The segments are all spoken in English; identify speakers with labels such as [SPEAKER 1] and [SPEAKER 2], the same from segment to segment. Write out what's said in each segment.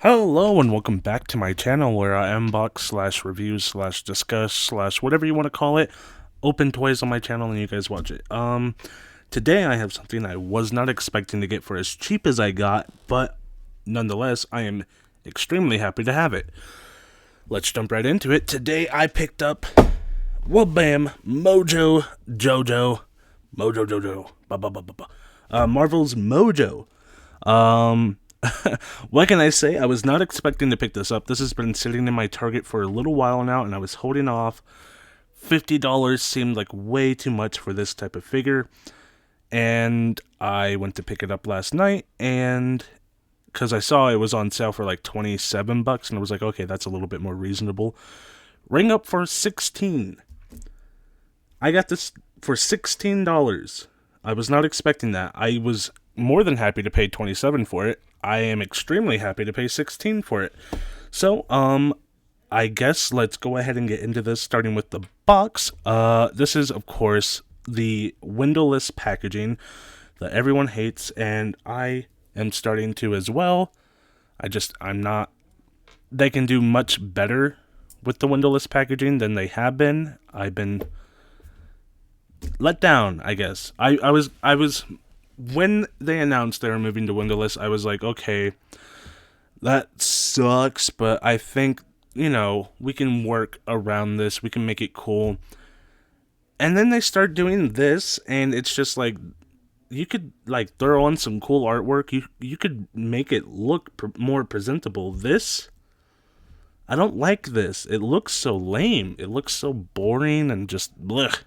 [SPEAKER 1] Hello and welcome back to my channel where I unbox slash review slash discuss slash whatever you want to call it, open toys on my channel and you guys watch it. Today I have something I was not expecting to get for as cheap as I got, but nonetheless I am extremely happy to have it. Let's jump right into it. Today I picked up, well bam, Mojo Jojo, Marvel's Mojo. What can I say? I was not expecting to pick this up. This has been sitting in my Target for a little while now, and I was holding off. $50 seemed like way too much for this type of figure, and I went to pick it up last night, and because I saw it was on sale for like 27 bucks, and I was like, okay, that's a little bit more reasonable. Ring up for 16. I got this for $16. I was not expecting that. I was more than happy to pay 27 for it. I am extremely happy to pay 16 for it. So, I guess let's go ahead and get into this, starting with the box. This is, of course, the windowless packaging that everyone hates, and I am starting to as well. I'm not... They can do much better with the windowless packaging than they have been. I've been let down, I guess. I was when they announced they were moving to windowless, I was like, okay, that sucks, but I think, we can work around this. We can make it cool. And then they start doing this, and it's just like, you could, like, throw on some cool artwork. You could make it look more presentable. This, I don't like this. It looks so lame. It looks so boring and just blech.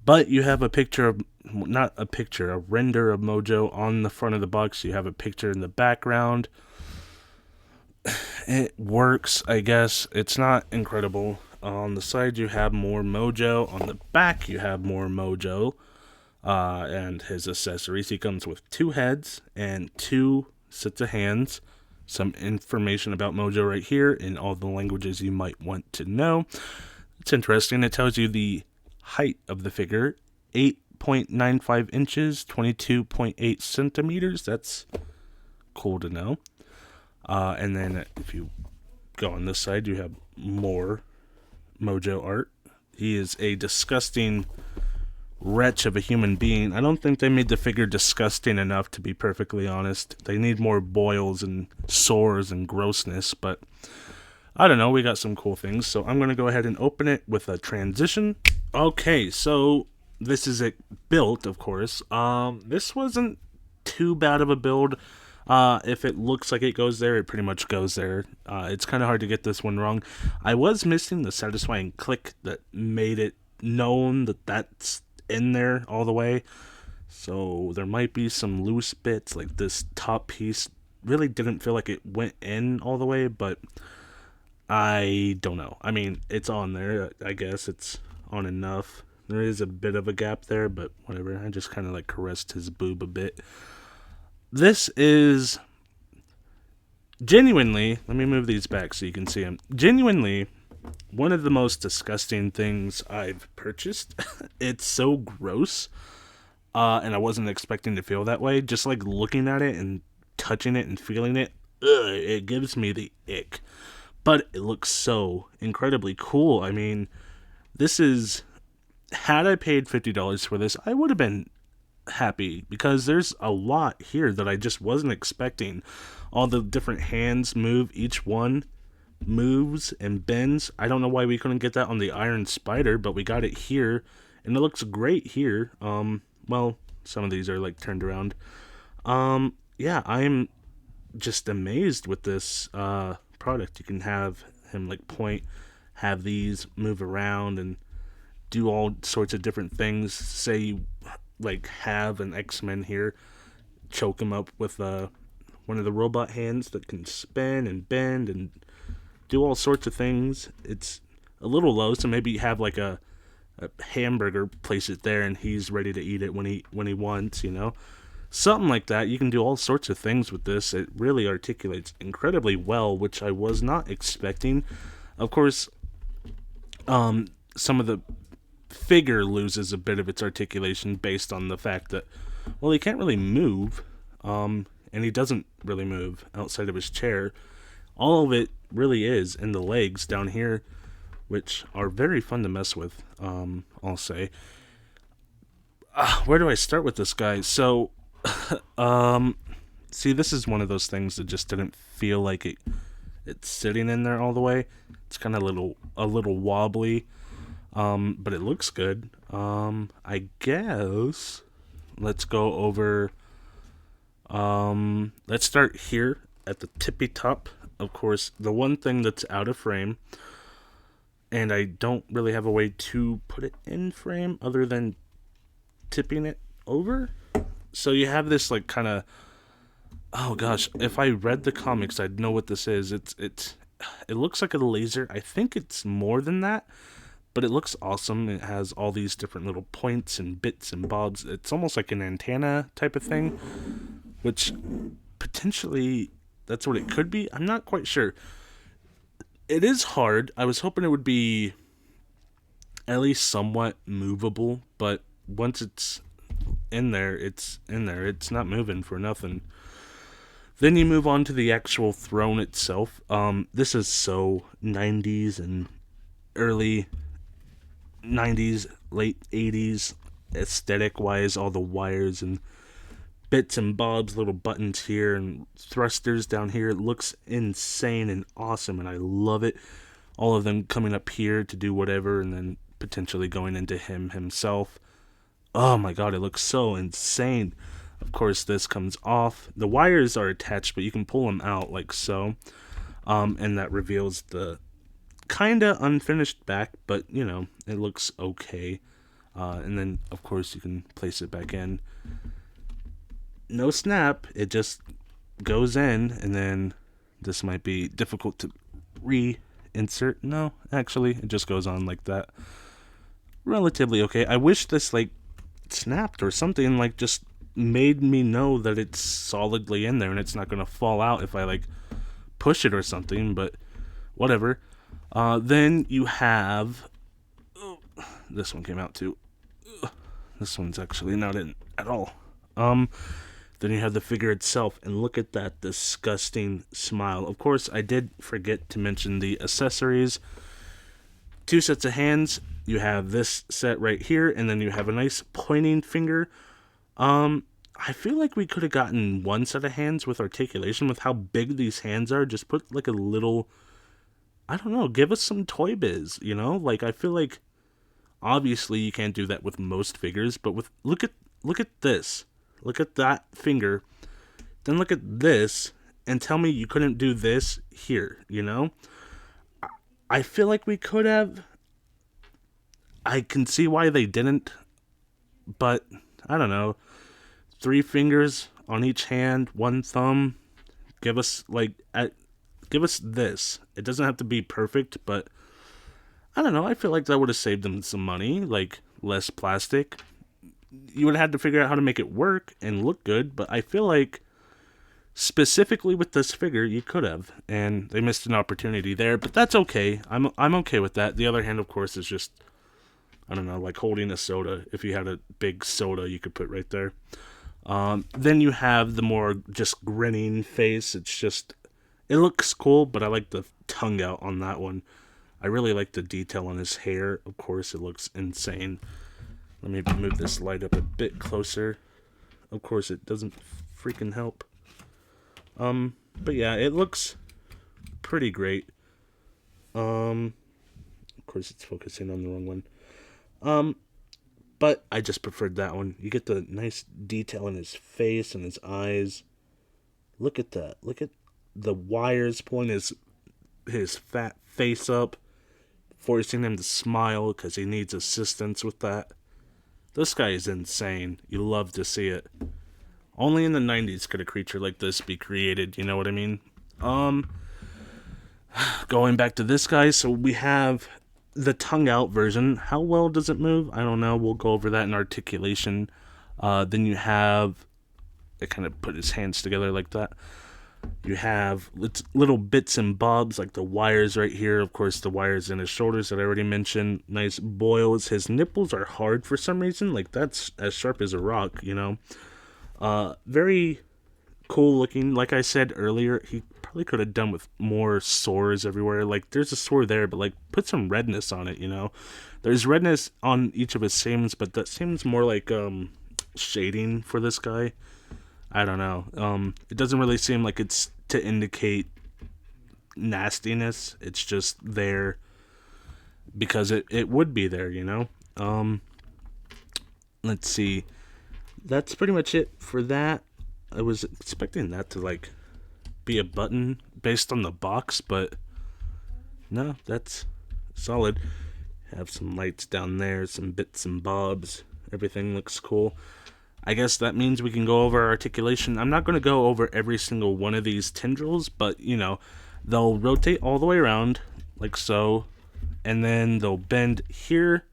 [SPEAKER 1] But you have a picture of, not a picture, a render of Mojo on the front of the box. You have a picture in the background. It works, I guess. It's not incredible. On the side, you have more Mojo. On the back, you have more Mojo. And his accessories. He comes with 2 heads and 2 sets of hands. Some information about Mojo right here in all the languages you might want to know. It's interesting. It tells you the height of the figure, 8.95 inches, 22.8 centimeters. That's cool to know. And then if you go on this side, you have more Mojo art. He is a disgusting wretch of a human being. I don't think they made the figure disgusting enough, to be perfectly honest. They need more boils and sores and grossness, but I don't know, we got some cool things. So I'm going to go ahead and open it with a transition. Okay, so this is it built, of course. This wasn't too bad of a build. If it looks like it goes there, it pretty much goes there. It's kind of hard to get this one wrong. I was missing the satisfying click that made it known that that's in there all the way. So there might be some loose bits, like this top piece really didn't feel like it went in all the way, but I don't know. I mean, it's on there. I guess it's on enough. There is a bit of a gap there, but whatever. I just kind of like caressed his boob a bit. This is genuinely, let me move these back so you can see them. Genuinely one of the most disgusting things I've purchased. It's so gross. And I wasn't expecting to feel that way. Just like looking at it and touching it and feeling it, it gives me the ick. But it looks so incredibly cool. I mean, this is... Had I paid $50 for this, I would have been happy, because there's a lot here that I just wasn't expecting. All the different hands move. Each one moves and bends. I don't know why we couldn't get that on the Iron Spider, but we got it here. And it looks great here. Well, some of these are like turned around. Yeah, I'm just amazed with this product. You can have him like point, have these move around and do all sorts of different things. Say you like have an X-Men here, choke him up with one of the robot hands that can spin and bend and do all sorts of things. It's a little low, so maybe you have like a hamburger, place it there, and he's ready to eat it when he wants, something like that. You can do all sorts of things with this. It really articulates incredibly well, which I was not expecting. Of course, some of the figure loses a bit of its articulation based on the fact that, well, he can't really move, and and he doesn't really move outside of his chair. All of it really is in the legs down here, which are very fun to mess with, I'll say. Where do I start with this guy? So, see, this is one of those things that just didn't feel like it's sitting in there all the way. It's kind of a little wobbly, but it looks good. I guess let's go over. Let's start here at the tippy top. Of course, the one thing that's out of frame, and I don't really have a way to put it in frame other than tipping it over. So you have this like kind of, oh gosh, if I read the comics, I'd know what this is. It looks like a laser. I think it's more than that, but it looks awesome. It has all these different little points and bits and bobs. It's almost like an antenna type of thing, which potentially that's what it could be. I'm not quite sure. It is hard. I was hoping it would be at least somewhat movable, but once it's in there, it's in there. It's not moving for nothing. Then you move on to the actual throne itself. This is so 90s and early 90s, late 80s aesthetic-wise. All the wires and bits and bobs, little buttons here and thrusters down here. It looks insane and awesome, and I love it. All of them coming up here to do whatever, and then potentially going into himself. Oh my god, it looks so insane. Of course, this comes off. The wires are attached, but you can pull them out like so. And that reveals the kinda unfinished back, but you know, it looks okay. And then, of course, you can place it back in. No snap, it just goes in, and then this might be difficult to reinsert. No, actually, it just goes on like that. Relatively okay. I wish this like snapped or something, like just made me know that it's solidly in there and it's not going to fall out if I like push it or something, but whatever. Then you have this one came out too. This one's actually not in at all. Then you have the figure itself, and look at that disgusting smile. Of course, I did forget to mention the accessories. 2 sets of hands. You have this set right here, and then you have a nice pointing finger. I feel like we could have gotten 1 set of hands with articulation with how big these hands are. Just put like a little, I don't know, give us some Toy Biz, you know? Like, I feel like obviously you can't do that with most figures, but with look at this. Look at that finger. Then look at this and tell me you couldn't do this here, you know? I feel like we could have. I can see why they didn't, but I don't know. 3 fingers on each hand, 1 thumb. Give us this. It doesn't have to be perfect, but I don't know. I feel like that would have saved them some money, like less plastic. You would have had to figure out how to make it work and look good, but I feel like specifically with this figure, you could have, and they missed an opportunity there. But that's okay. I'm okay with that. The other hand, of course, is just, I don't know, like holding a soda. If you had a big soda, you could put right there. Then you have the more just grinning face. It's just, it looks cool, but I like the tongue out on that one. I really like the detail on his hair. Of course, it looks insane. Let me move this light up a bit closer. Of course, it doesn't freaking help. But yeah, it looks pretty great. Of course, it's focusing on the wrong one. But I just preferred that one. You get the nice detail in his face and his eyes. Look at that. Look at the wires pulling his fat face up, forcing him to smile because he needs assistance with that. This guy is insane. You love to see it. Only in the 90s could a creature like this be created, you know what I mean? Going back to this guy, so we have the tongue out version. How well does it move? I don't know. We'll go over that in articulation. Then you have, I kind of put his hands together like that. You have little bits and bobs like the wires right here. Of course, the wires in his shoulders that I already mentioned. Nice boils. His nipples are hard for some reason. Like, that's as sharp as a rock, you know. Very cool looking. Like I said earlier, he probably could have done with more sores everywhere. Like, there's a sore there, but, like, put some redness on it, you know? There's redness on each of his seams, but that seems more like, shading for this guy. I don't know. It doesn't really seem like it's to indicate nastiness. It's just there because it would be there, you know? Let's see. That's pretty much it for that. I was expecting that to, like, be a button based on the box, but no, that's solid. Have some lights down there, some bits and bobs. Everything looks cool. I guess that means we can go over articulation. I'm not going to go over every single one of these tendrils, but, you know, they'll rotate all the way around, like so, and then they'll bend here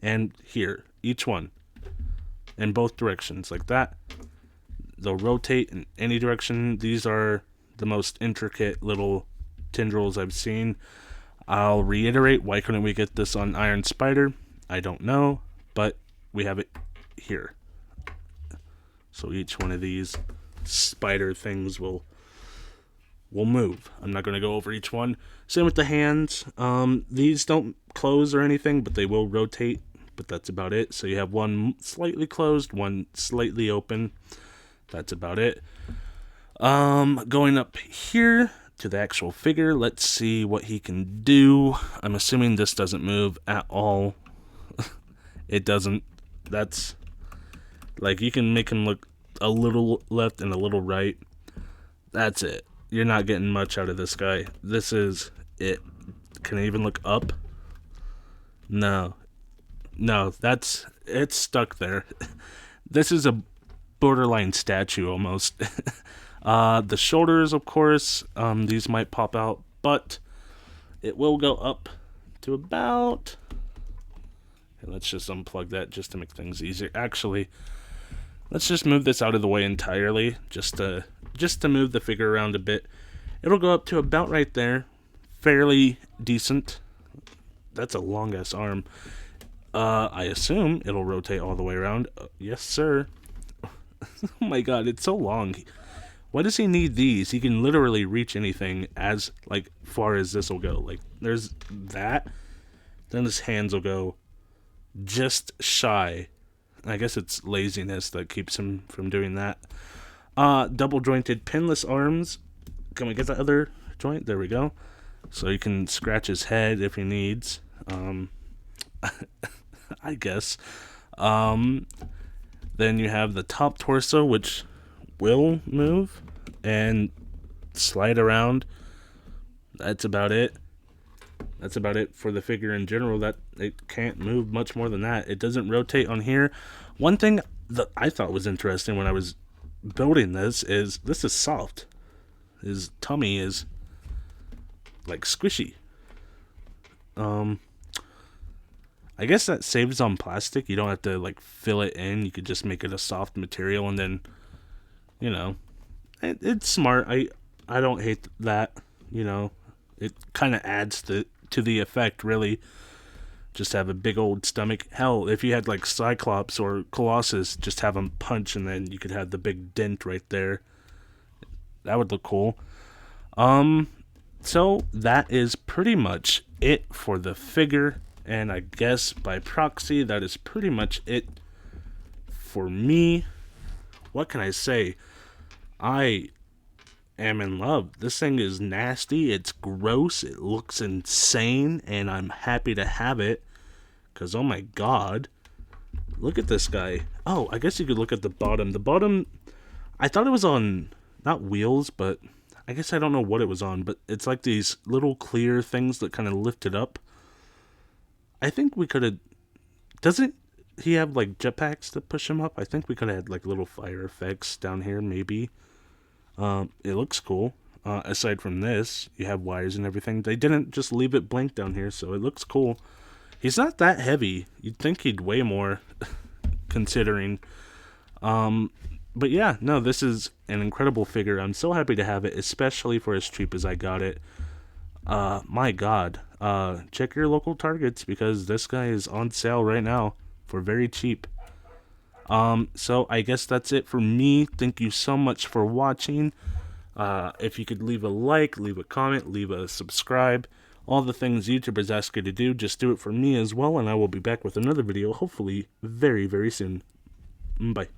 [SPEAKER 1] and here, each one, in both directions, like that. They'll rotate in any direction. These are the most intricate little tendrils I've seen. I'll reiterate, why couldn't we get this on Iron Spider? I don't know, but we have it here. So each one of these spider things will move. I'm not going to go over each one. Same with the hands. These don't close or anything, but they will rotate, but that's about it. So you have one slightly closed, one slightly open. That's about it. Going up here to the actual figure, let's see what he can do. I'm assuming this doesn't move at all. It doesn't. That's, like, you can make him look a little left and a little right. That's it. You're not getting much out of this guy. This is it. Can I even look up? No. No, it's stuck there. This is a borderline statue almost. The shoulders, of course, these might pop out, but it will go up to about... Okay, let's just unplug that just to make things easier. Actually, let's just move this out of the way entirely, just to move the figure around a bit. It'll go up to about right there. Fairly decent. That's a long-ass arm. I assume it'll rotate all the way around. Yes, sir. Oh my god, it's so long. Why does he need these? He can literally reach anything as, like, far as this will go. Like, there's that. Then his hands will go just shy. I guess it's laziness that keeps him from doing that. Double jointed pinless arms. Can we get the other joint? There we go. So you can scratch his head if he needs. I guess. Then you have the top torso, which will move and slide around. That's about it. That's about it for the figure in general. That it can't move much more than that. It doesn't rotate on here. One thing that I thought was interesting when I was building this is soft. His tummy is, like, squishy. I guess that saves on plastic. You don't have to, like, fill it in. You could just make it a soft material, and then, you know, it's smart. I don't hate that. You know, it kind of adds to the effect, really. Just have a big old stomach. Hell, if you had, like, Cyclops or Colossus, just have them punch, and then you could have the big dent right there. That would look cool. So that is pretty much it for the figure. And I guess by proxy, that is pretty much it for me. What can I say? I am in love. This thing is nasty. It's gross. It looks insane. And I'm happy to have it. Because, oh my god. Look at this guy. Oh, I guess you could look at the bottom. The bottom, I thought it was on, not wheels, but I guess I don't know what it was on. But it's like these little clear things that kind of lift it up. I think we could have... Doesn't he have, like, jetpacks that push him up? I think we could have had, like, little fire effects down here, maybe. It looks cool. Aside from this, you have wires and everything. They didn't just leave it blank down here, so it looks cool. He's not that heavy. You'd think he'd weigh more, considering. But yeah, no, this is an incredible figure. I'm so happy to have it, especially for as cheap as I got it. My god. Check your local Targets, because this guy is on sale right now for very cheap. So I guess that's it for me. Thank you so much for watching. If you could leave a like, leave a comment, leave a subscribe, all the things YouTubers ask you to do, just do it for me as well, and I will be back with another video, hopefully very, very soon. Bye.